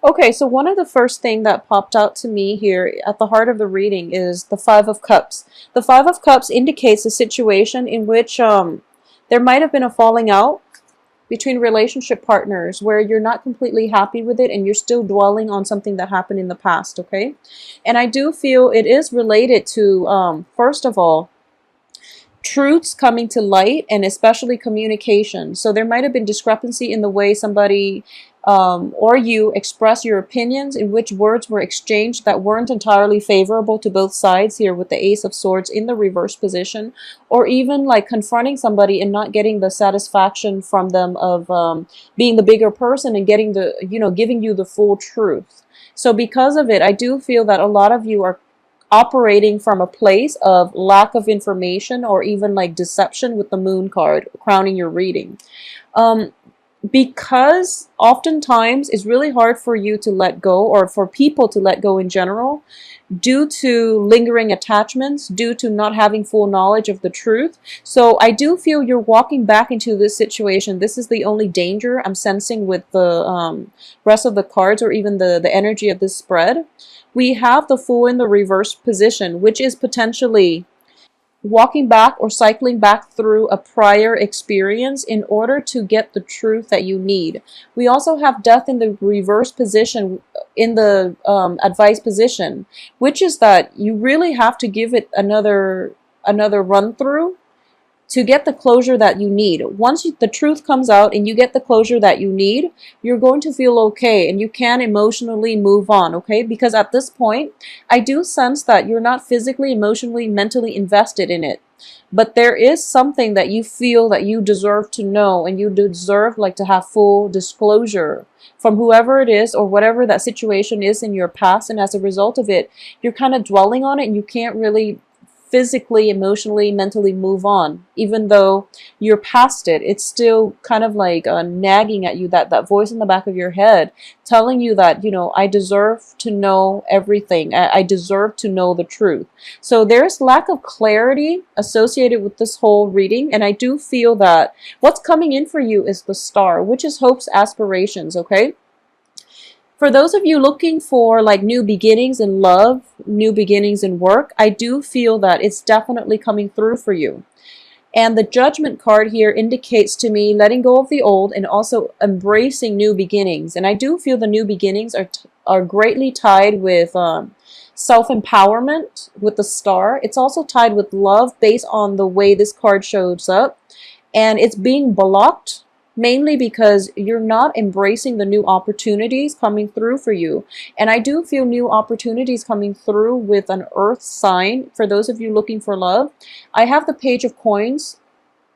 Okay, so one of the first thing that popped out to me here at the heart of the reading is the Five of Cups. The Five of Cups indicates a situation in which there might have been a falling out between relationship partners where you're not completely happy with it and you're still dwelling on something that happened in the past, okay? And I do feel it is related to, first of all, truths coming to light and especially communication. So there might have been discrepancy in the way somebody or you express your opinions, in which words were exchanged that weren't entirely favorable to both sides here with the Ace of Swords in the reverse position, or even like confronting somebody and not getting the satisfaction from them of being the bigger person and getting the, giving you the full truth. So because of it, I do feel that a lot of you are operating from a place of lack of information or even like deception with the moon card crowning your reading. Um, because oftentimes it's really hard for you to let go, or for people to let go in general, due to lingering attachments, due to not having full knowledge of the truth. So I do feel you're walking back into this situation. This is the only danger I'm sensing with the rest of the cards, or even the energy of this spread. We have the Fool in the reverse position, which is potentially walking back or cycling back through a prior experience in order to get the truth that you need. We also have Death in the reverse position in the advice position, which is that you really have to give it another run through to get the closure that you need. Once the truth comes out and you get the closure that you need, you're going to feel okay and you can emotionally move on, okay? Because at this point, I do sense that you're not physically, emotionally, mentally invested in it. But there is something that you feel that you deserve to know, and you deserve like to have full disclosure from whoever it is or whatever that situation is in your past. And as a result of it, you're kind of dwelling on it and you can't really physically, emotionally, mentally move on. Even though you're past it, it's still kind of like nagging at you, that voice in the back of your head telling you that, I deserve to know everything. I deserve to know the truth. So there's lack of clarity associated with this whole reading. And I do feel that what's coming in for you is the Star, which is hope's aspirations, okay? For those of you looking for like new beginnings in love, new beginnings in work, I do feel that it's definitely coming through for you. And the Judgment card here indicates to me letting go of the old and also embracing new beginnings. And I do feel the new beginnings are greatly tied with self-empowerment with the Star. It's also tied with love based on the way this card shows up. And it's being blocked mainly because you're not embracing the new opportunities coming through for you. And I do feel new opportunities coming through with an earth sign. For those of you looking for love, I have the Page of Coins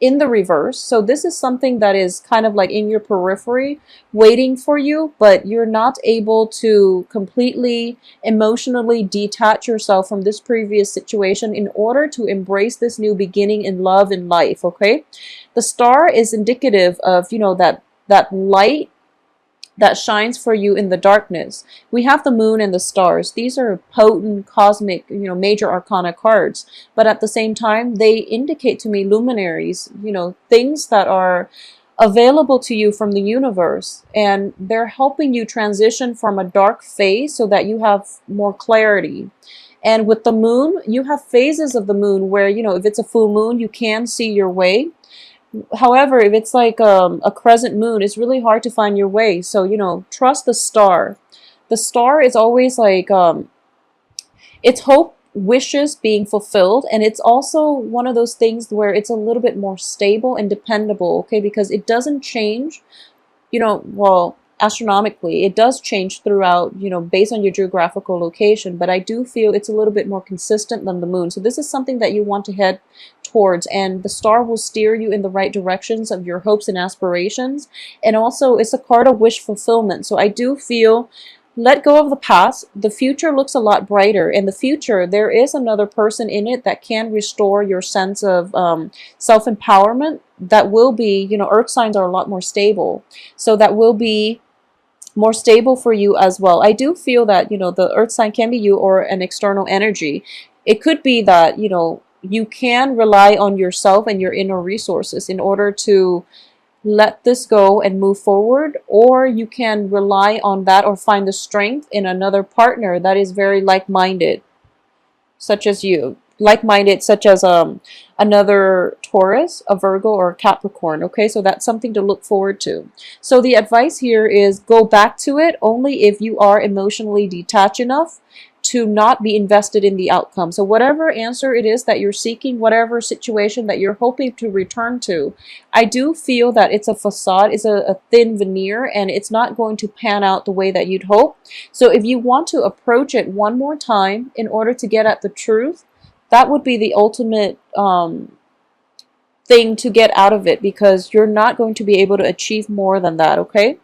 in the reverse. So this is something that is kind of like in your periphery waiting for you, but you're not able to completely emotionally detach yourself from this previous situation in order to embrace this new beginning in love and life, okay? The Star is indicative of, that light that shines for you in the darkness. We have the Moon and the Stars. These are potent cosmic, major arcana cards. But at the same time, they indicate to me luminaries, things that are available to you from the universe. And they're helping you transition from a dark phase so that you have more clarity. And with the Moon, you have phases of the Moon where, if it's a full moon, you can see your way. However, if it's like a crescent moon, it's really hard to find your way. So, trust the Star. The Star is always like, it's hope, wishes being fulfilled. And it's also one of those things where it's a little bit more stable and dependable, okay? Because it doesn't change, well, astronomically, it does change throughout, based on your geographical location, but I do feel it's a little bit more consistent than the moon. So this is something that you want to head towards, and the Star will steer you in the right directions of your hopes and aspirations. And also, it's a card of wish fulfillment. So I do feel let go of the past. The future looks a lot brighter. In the future, there is another person in it that can restore your sense of self-empowerment. That will be, earth signs are a lot more stable. So that will be more stable for you as well. I do feel that, the earth sign can be you or an external energy. It could be that, you can rely on yourself and your inner resources in order to let this go and move forward, or you can rely on that or find the strength in another partner that is very like-minded, such as you. Like-minded, such as another Taurus, a Virgo, or a Capricorn. Okay, so that's something to look forward to. So the advice here is go back to it only if you are emotionally detached enough to not be invested in the outcome. So whatever answer it is that you're seeking, whatever situation that you're hoping to return to, I do feel that it's a facade, it's a thin veneer, and it's not going to pan out the way that you'd hope. So if you want to approach it one more time in order to get at the truth, that would be the ultimate thing to get out of it, because you're not going to be able to achieve more than that, okay?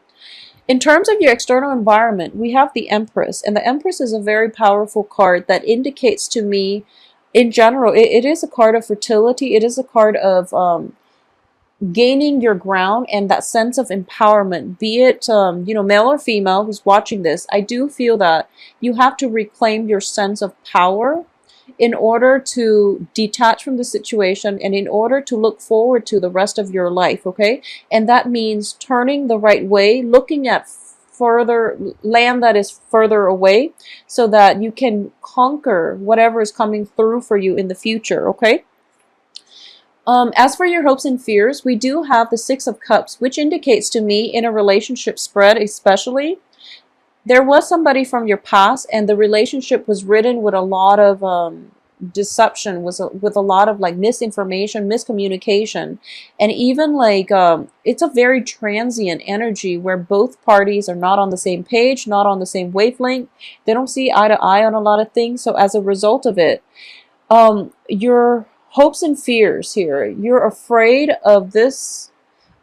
In terms of your external environment, we have the Empress, and the Empress is a very powerful card that indicates to me, in general, it is a card of fertility. It is a card of gaining your ground and that sense of empowerment, be it, male or female who's watching this. I do feel that you have to reclaim your sense of power in order to detach from the situation and in order to look forward to the rest of your life, okay? And that means turning the right way, looking at further land that is further away so that you can conquer whatever is coming through for you in the future, okay? As for your hopes and fears, we do have the Six of Cups, which indicates to me, in a relationship spread especially, there was somebody from your past and the relationship was ridden with a lot of deception, with a lot of like misinformation, miscommunication, and even like it's a very transient energy where both parties are not on the same page, not on the same wavelength. They don't see eye to eye on a lot of things. So as a result of it, your hopes and fears here, you're afraid of this,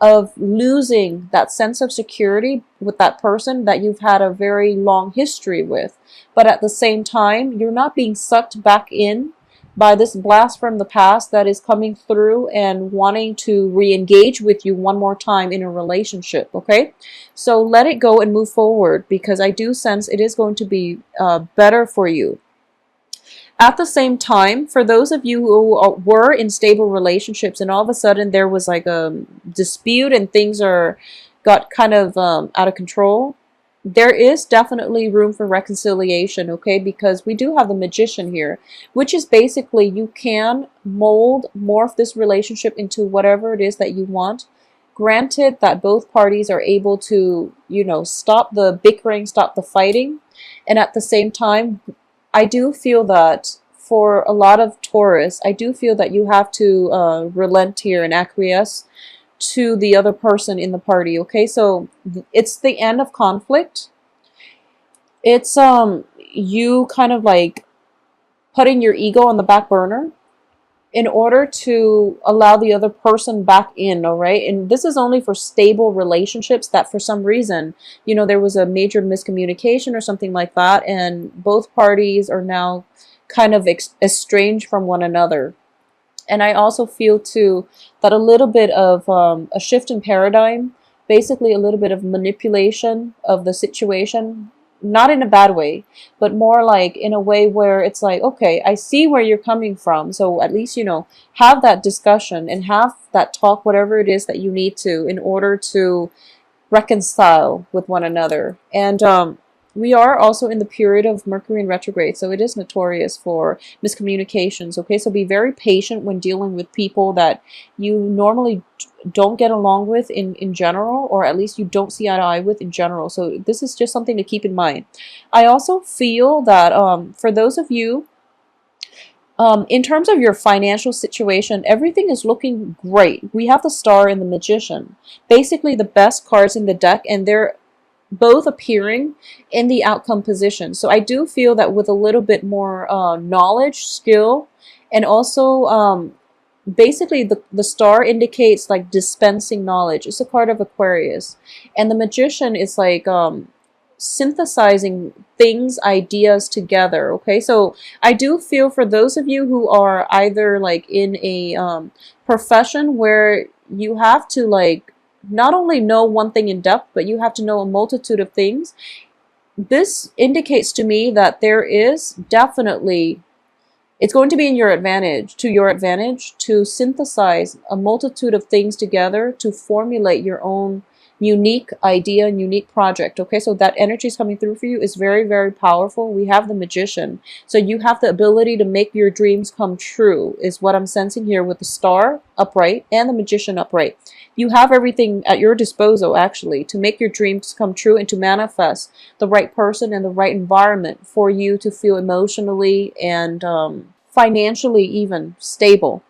of losing that sense of security with that person that you've had a very long history with. But at the same time, you're not being sucked back in by this blast from the past that is coming through and wanting to re-engage with you one more time in a relationship, okay? So let it go and move forward, because I do sense it is going to be better for you. At the same time, for those of you who were in stable relationships and all of a sudden there was like a dispute and things got kind of out of control, there is definitely room for reconciliation, okay? Because we do have the Magician here, which is basically you can morph this relationship into whatever it is that you want. Granted that both parties are able to, stop the bickering, stop the fighting. And at the same time, I do feel that for a lot of Taurus, I do feel that you have to relent here and acquiesce to the other person in the party, okay? So it's the end of conflict. It's you kind of like putting your ego on the back burner in order to allow the other person back in, all right? And this is only for stable relationships that for some reason, there was a major miscommunication or something like that, and both parties are now kind of estranged from one another. And I also feel too that a little bit of a shift in paradigm, basically a little bit of manipulation of the situation, not in a bad way, but more like in a way where it's like, okay, I see where you're coming from. So at least, have that discussion and have that talk, whatever it is that you need to, in order to reconcile with one another. And we are also in the period of Mercury in retrograde, so it is notorious for miscommunications, okay? So be very patient when dealing with people that you normally don't get along with in general, or at least you don't see eye to eye with in general. So this is just something to keep in mind. I also feel that for those of you, in terms of your financial situation, everything is looking great. We have the Star and the Magician, basically the best cards in the deck, and they're both appearing in the outcome position. So I do feel that with a little bit more knowledge, skill, and also basically the Star indicates like dispensing knowledge. It's a card of Aquarius. And the Magician is like synthesizing things, ideas together, okay? So I do feel for those of you who are either like in a profession where you have to like not only know one thing in depth, but you have to know a multitude of things. This indicates to me that there is definitely It's going to be in your advantage, to synthesize a multitude of things together to formulate your own unique idea and unique project. Okay, so that energy is coming through for you is very, very powerful. We have the magician. So you have the ability to make your dreams come true, is what I'm sensing here with the star upright and the magician upright. You have everything at your disposal, actually, to make your dreams come true and to manifest the right person and the right environment for you to feel emotionally and financially even stable.